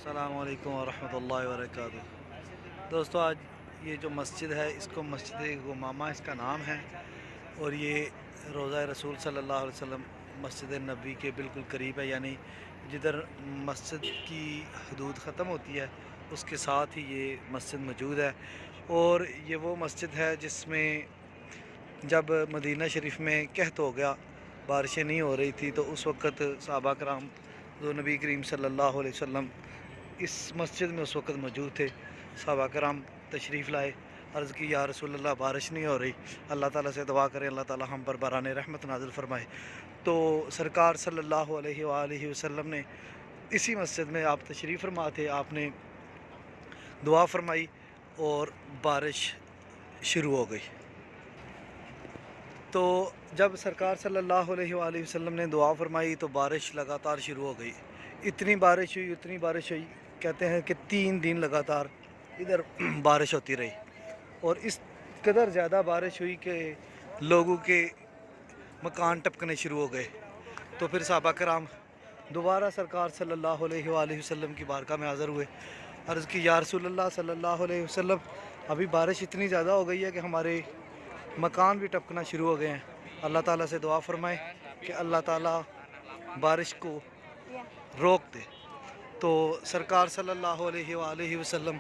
السلام علیکم ورحمۃ اللہ وبرکاتہ۔ دوستو، آج یہ جو مسجد ہے اس کو مسجد غمامہ اس کا نام ہے، اور یہ روضہ رسول صلی اللہ علیہ وسلم مسجد نبی کے بالکل قریب ہے، یعنی جدھر مسجد کی حدود ختم ہوتی ہے اس کے ساتھ ہی یہ مسجد موجود ہے۔ اور یہ وہ مسجد ہے جس میں جب مدینہ شریف میں قحط ہو گیا، بارشیں نہیں ہو رہی تھی، تو اس وقت صحابہ کرام جو نبی کریم صلی اللہ علیہ وسلم اس مسجد میں اس وقت موجود تھے، صحابہ کرام تشریف لائے، عرض کی یا رسول اللہ بارش نہیں ہو رہی، اللہ تعالیٰ سے دعا کریں اللہ تعالیٰ ہم پر باران رحمت نازل فرمائے۔ تو سرکار صلی اللہ علیہ وآلہ وسلم نے اسی مسجد میں آپ تشریف فرما تھے، آپ نے دعا فرمائی اور بارش شروع ہو گئی۔ تو جب سرکار صلی اللہ علیہ وآلہ وسلم نے دعا فرمائی تو بارش لگاتار شروع ہو گئی، اتنی بارش ہوئی، کہتے ہیں کہ 3 دن لگاتار ادھر بارش ہوتی رہی، اور اس قدر زیادہ بارش ہوئی کہ لوگوں کے مکان ٹپکنے شروع ہو گئے۔ تو پھر صحابہ کرام دوبارہ سرکار صلی اللہ علیہ وآلہ وسلم کی بارگاہ میں حاضر ہوئے، عرض کی یا رسول اللہ صلی اللہ علیہ وسلم ابھی بارش اتنی زیادہ ہو گئی ہے کہ ہمارے مکان بھی ٹپکنا شروع ہو گئے ہیں، اللہ تعالیٰ سے دعا فرمائیں کہ اللہ تعالیٰ بارش کو روک دے۔ تو سرکار صلی اللہ علیہ وآلہ وسلم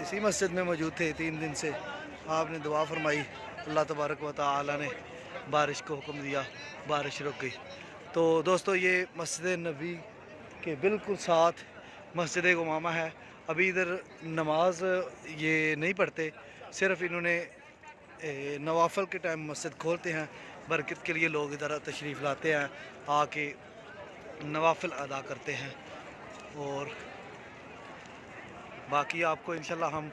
اسی مسجد میں موجود تھے 3 دن سے، آپ نے دعا فرمائی، اللہ تبارک و تعالیٰ نے بارش کو حکم دیا، بارش رک گئی۔ تو دوستو، یہ مسجد نبی کے بالکل ساتھ مسجد غمامہ ہے۔ ابھی ادھر نماز یہ نہیں پڑھتے، صرف انہوں نے نوافل کے ٹائم مسجد کھولتے ہیں، برکت کے لیے لوگ ادھر تشریف لاتے ہیں، آ کے نوافل ادا کرتے ہیں۔ اور باقی آپ کو انشاءاللہ ہم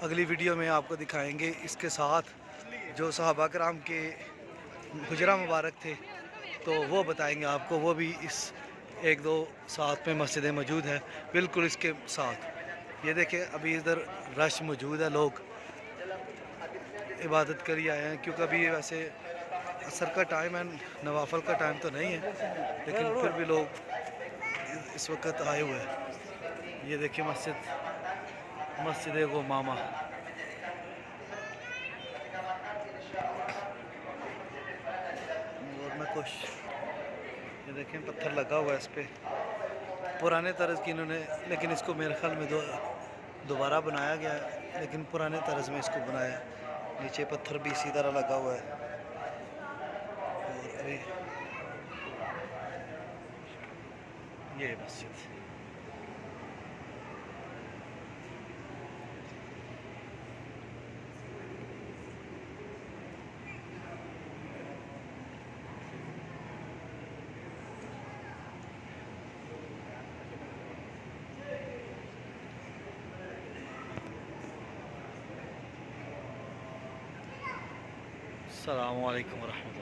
اگلی ویڈیو میں آپ کو دکھائیں گے، اس کے ساتھ جو صحابہ کرام کے حجرہ مبارک تھے تو وہ بتائیں گے آپ کو، وہ بھی اس 1-2 ساتھ میں مسجدیں موجود ہیں بالکل اس کے ساتھ۔ یہ دیکھیں ابھی ادھر رش موجود ہے، لوگ عبادت کر ہی آئے ہیں، کیونکہ ابھی ویسے عصر کا ٹائم ہے، نوافل کا ٹائم تو نہیں ہے، لیکن پھر بھی لوگ اس وقت آئے ہوئے ہیں۔ یہ دیکھیں مسجد غمامہ، اور میں یہ دیکھیں پتھر لگا ہوا ہے اس پہ، پرانے طرز کی انہوں نے، لیکن اس کو میرے خیال میں دوبارہ بنایا گیا ہے، لیکن پرانے طرز میں اس کو بنایا ہے۔ نیچے پتھر بھی اسی طرح لگا ہوا ہے، اور ابھی یہ مسجد السلام علیکم ورحمۃ اللہ۔